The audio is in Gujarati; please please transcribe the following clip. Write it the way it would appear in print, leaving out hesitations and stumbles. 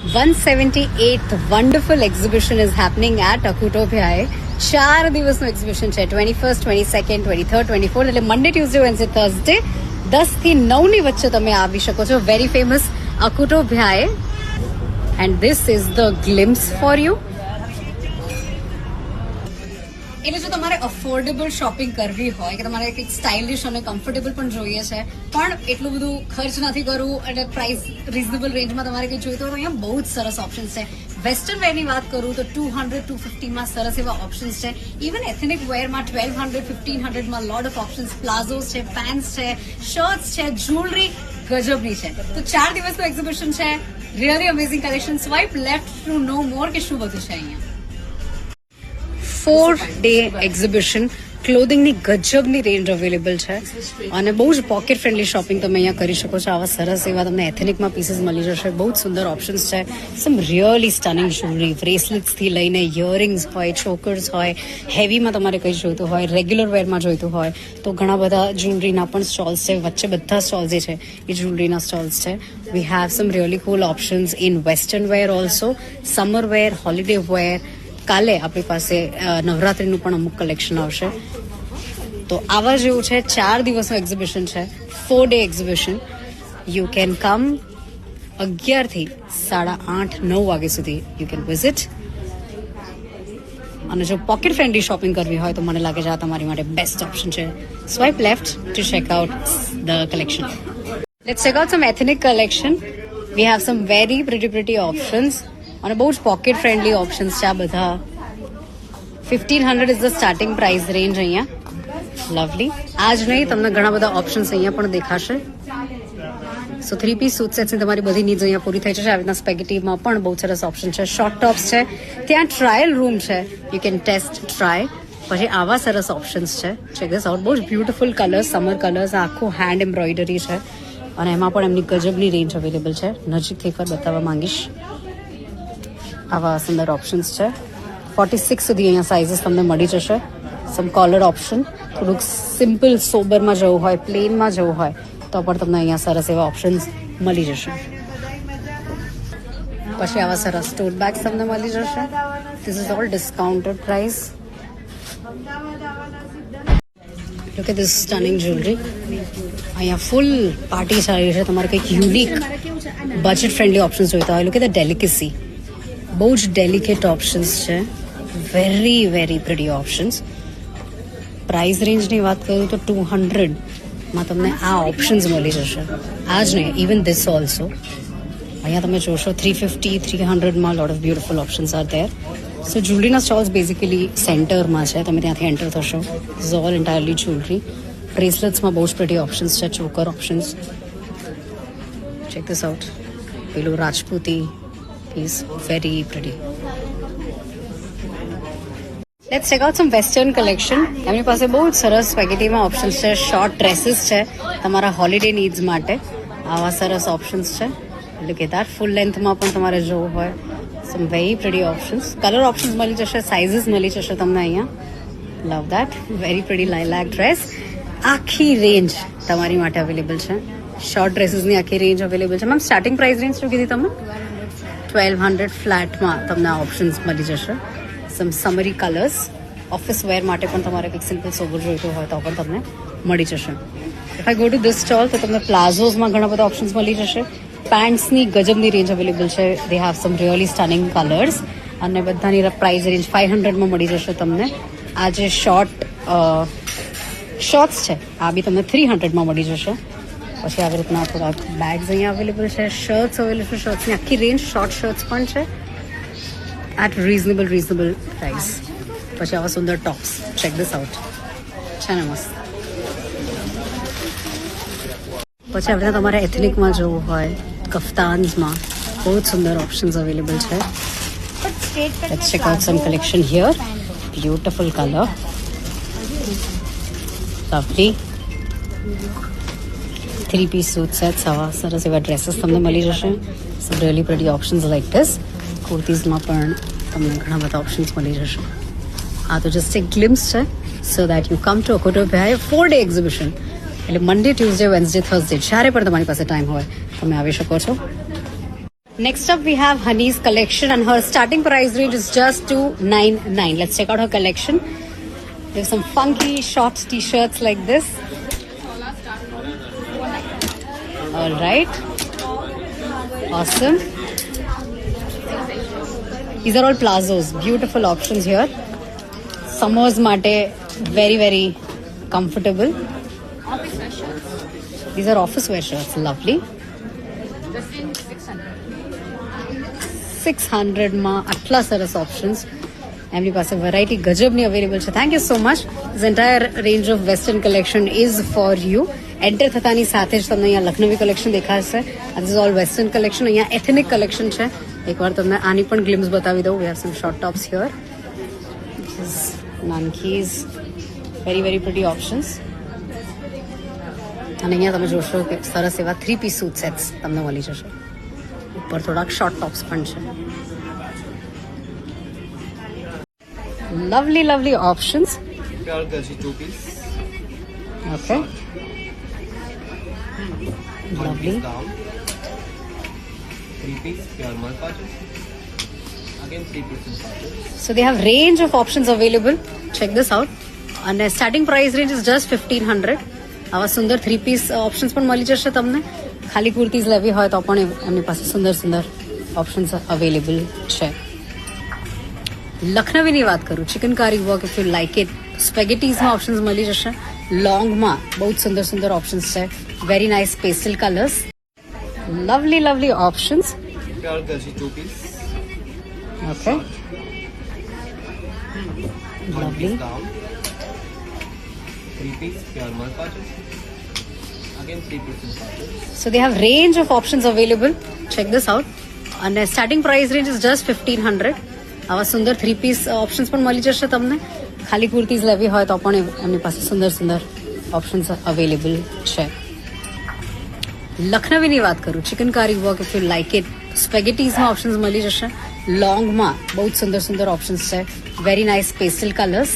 178th wonderful exhibition is happening at Akutopia. 4 દિવસનું એક્ઝિબિશન છે. 21st, 22nd, 23rd, 24th એટલે મંડે, ટ્યુઝડે, વેન્સડે, થર્સડે 10 થી 9 ની વચ્ચે તમે આવી શકો છો. Very famous Akutopia. And this is the glimpse for you. એટલે જો તમારે અફોર્ડેબલ શોપિંગ કરવી હોય કે તમારે કંઈક સ્ટાઇલિશ અને કમ્ફર્ટેબલ પણ જોઈએ છે પણ એટલું બધું ખર્ચ નથી કરવું અને પ્રાઇસ રિઝનેબલ રેન્જમાં તમારે કંઈ જોઈતું હોય તો અહીંયા બહુ જ સરસ ઓપ્શન્સ છે. વેસ્ટર્ન વેરની વાત કરું તો 200-250માં સરસ એવા ઓપ્શન્સ છે. ઇવન એથનિક વેરમાં 1200-1500માં લોટ ઓફ ઓપ્શન્સ, પ્લાઝોસ છે, પેન્ટ્સ છે, શર્ટ્સ છે, જ્વેલરી ગજબની છે. તો 4 દિવસનું એક્ઝિબિશન છે. Really amazing collection. Swipe left to know more કે શું બધું છે અહીંયા. 4-day exhibition. ક્લોધિંગની ગજબની રેન્જ અવેલેબલ છે અને બહુ જ પોકેટ ફ્રેન્ડલી શોપિંગ તમે અહીંયા કરી શકો છો. આવા સરસ એવા તમને એથેનિકમાં પીસીસ મળી જશે. બહુ જ સુંદર ઓપ્શન્સ છે. સમ રિયલી સ્ટનિંગ જ્વેલરી, બ્રેસલેટ્સથી લઈને ઇયરિંગ્સ હોય, ચોકર્સ હોય, હેવીમાં તમારે કંઈ જોઈતું હોય, રેગ્યુલર વેરમાં જોઈતું હોય તો ઘણા બધા જ્વેલરીના પણ સ્ટોલ્સ છે. વચ્ચે બધા સ્ટોલ્સ જે છે એ જ્વેલરીના સ્ટોલ્સ છે. We have some really cool options in western wear also, summer wear, holiday wear. કાલે આપણી પાસે નવરાત્રિનું પણ અમુક કલેક્શન આવશે. તો આવા જેવું છે. 4 દિવસનું એક્ઝિબિશન છે. 4-day exhibition. યુ કેન કમ 11 થી 8:30-9 વાગ્યા સુધી યુ કેન વિઝિટ. અને જો પોકેટ ફ્રેન્ડલી શોપિંગ કરવી હોય તો મને લાગે છે આ તમારી માટે બેસ્ટ ઓપ્શન છે. Swipe left to check out the collection. Let's check out some ethnic collection. We have some very pretty options અને બહુ જ પોકેટ ફ્રેન્ડલી ઓપ્શન્સ છે આ બધા. 1500 is the starting price range અહીંયા. લવલી. આ જ નહીં, તમને ઘણા બધા ઓપ્શન્સ અહીંયા પણ દેખાશે. સો 3-piece સૂટ સેટ્સની તમારી બધી નીડ્સ અહીંયા પૂરી થઈ જશે. આવી રીતના સ્પેગેટીમાં પણ બહુ સરસ ઓપ્શન છે. શોર્ટ ટોપ્સ છે. ત્યાં ટ્રાયલ રૂમ છે. You can test try. પછી આવા સરસ ઓપ્શન્સ છે. Check this out. બહુ જ બ્યુટિફુલ કલર્સ, સમર કલર્સ. આખું હેન્ડ એમ્બ્રોઇડરી છે અને એમાં પણ એમની ગજબની રેન્જ અવેલેબલ છે. નજીકથી એકવાર બતાવવા માંગીશ. આવા સુંદર ઓપ્શન્સ છે. 46 સુધી અહીંયા સાઇઝીસ તમને મળી જશે. સમ કોલર ઓપ્શન. થોડુંક સિમ્પલ સોબરમાં જવું હોય, પ્લેનમાં જવું હોય તો પણ તમને અહીંયા સરસ એવા ઓપ્શન્સ મળી જશે. પછી આવા સરસ ટોટ બેગ્સ તમને મળી જશે. This is all discounted price. Look at this stunning jewellery. અહીંયા ફૂલ પાર્ટી ચાલી રહી છે. તમારે કંઈક યુનિક બજેટ ફ્રેન્ડલી ઓપ્શન્સ જોઈતા હોય. Look at the delicacy. બહુ જ ડેલિકેટ ઓપ્શન્સ છે. Very very pretty options. Price રેન્જની વાત કરું તો 200માં તમને આ ઓપ્શન્સ મળી જશે. આ જ નહીં, ઇવન ધીસ ઓલ્સો. અહીંયા તમે જોશો 350-300માં lot of beautiful options are there. So જ્વેલરીના સ્ટોલ્સ બેઝિકલી સેન્ટરમાં છે. તમે ત્યાંથી એન્ટર થશો. Is all entirely jewellery. બ્રેસલેટ્સમાં બહુ જ પ્રિટી ઓપ્શન્સ છે. Choker options. Check this out. પેલું રાજપૂતી is very pretty. Let's check out some western collection. એમની પાસે બહુ જ સરસ સ્પેગેટીમાં ઓપ્શન્સ છે. શોર્ટ ડ્રેસીસ છે તમારા હોલિડે નીડ્સ માટે. આવા સરસ ઓપ્શન્સ છે. Look at that. ફૂલ લેન્થમાં પણ તમારે જોવું હોય. Some very pretty options. Colour options મળી જશે. સાઇઝીસ મળી જશે તમને અહીંયા. Love that. Very pretty lilac dress. આખી રેન્જ તમારી માટે અવેલેબલ છે. શોર્ટ ડ્રેસીસની આખી રેન્જ અવેલેબલ છે. મેમ સ્ટાર્ટિંગ પ્રાઇસ રેન્જ શું કીધી તમે? 1200 ફ્લેટમાં તમને આ ઓપ્શન્સ મળી જશે. સમ સમરી કલર્સ. ઓફિસ વેર માટે પણ તમારે કંઈક સિમ્પલ સોબર જોઈતું હોય તો પણ તમને મળી જશે. If I go to this stall તો તમને પ્લાઝોઝમાં ઘણા બધા ઓપ્શન્સ મળી જશે. પેન્ટ્સની ગજબની રેન્જ અવેલેબલ છે. They have some really stunning colours અને બધાની પ્રાઇસ રેન્જ 500માં મળી જશે તમને. આ જે શોર્ટ્સ છે આ બી તમને 300માં મળી જશે. પછી આવી રીતના થોડાક બેગ્સ અહીંયા અવેલેબલ છે. શર્ટ્સ અવેલેબલ છે. શર્ટ્સની આખી રેન્જ. શોર્ટ શર્ટ્સ પણ છે એટ રિઝનેબલ પ્રાઇસ. પછી આવા સુંદર ટોપ્સ. Check this out. છે ને મસ્ત. પછી આવી રીતના તમારે એથનિકમાં જવું હોય, કફતાન્સમાં બહુ જ સુંદર ઓપ્શન્સ અવેલેબલ છે. Let's check out some collection here. Beautiful colour. Lovely. 3-piece suit sets. આવા સરસ એવા ડ્રેસીસ તમને મળી જશે. Some really pretty options like this. કુર્તીઝમાં પણ તમને ઘણા બધા ઓપ્શન્સ મળી જશે. આ તો જસ્ટ એક ગ્લિમ્સ છે. So that you come to Akutopia. 4-day exhibition એટલે મંડે, ટ્યુઝડે, વેન્સડે, થર્સડે જ્યારે પણ તમારી પાસે ટાઈમ હોય તમે આવી શકો છો. Next up, we have Honey's collection, and her starting price range is just $299. Let's check out her collection. There's some funky short t-shirts like this. All right. Awesome. These are all plazos. Beautiful options here. Summers mate, very, very comfortable. These are office wear shirts. Lovely. 600 માં આટલા સરસ ઓપ્શન્સ એમની પાસે વેરાયટી ગજબની અવેલેબલ છે. Thank you so much. This entire range of western collection is for you. Enter થતાની સાથે જ તમને અહીંયા લખનવી કલેક્શન દેખાશે. This is all western collection. અહીંયા એથનિક કલેક્શન છે. એકવાર તમને આની પણ ગ્લિમ્સ બતાવી દઉં. We have some short tops here. નાનકીઝ, વેરી વેરી પ્રિટી ઓપ્શન્સ. અને અહીંયા તમે જોશો કે સરસ એવા 3-piece સૂટ સેટ્સ તમને મળી જશે. ઉપર થોડાક શોર્ટ ટોપ્સ પણ છે. Lovely lovely options. Pure Gaji 2-piece. Okay, lovely. Down. 3-piece pure Malpacho. Again 3-piece in Pacho. So they have range of options available. Check this out. અને starting price range is just 1500. આવા સુંદર 3-piece ઓપ્શન્સ પણ મળી જશે તમને. ખાલી કુર્તીઝ લેવી હોય તો પણ એમની પાસે સુંદર સુંદર ઓપ્શન્સ અવેલેબલ છે. લખનવીની વાત કરું, chikankari work if you like it. સ્પેગેટીઝમાં ઓપ્શન્સ મળી જશે. લોંગમાં બહુ જ સુંદર સુંદર ઓપ્શન્સ છે. Very nice pastel colours. Lovely lovely options. Pure Gaji 2-piece. Okay, lovely. Down. 3-piece pure Malpacho. Again 3-piece in Pacho. So they have range of options available. Check this out. અને starting price range is just 1500. આવા સુંદર 3-piece ઓપ્શન્સ પણ મળી જશે તમને. ખાલી કુર્તીઝ લેવી હોય તો પણ એમની પાસે સુંદર સુંદર ઓપ્શન્સ અવેલેબલ છે. લખનવીની વાત કરું, chikankari work if you like it. સ્પેગેટીઝમાં ઓપ્શન્સ મળી જશે. લોંગમાં બહુ જ સુંદર સુંદર ઓપ્શન્સ છે. Very nice pastel colours.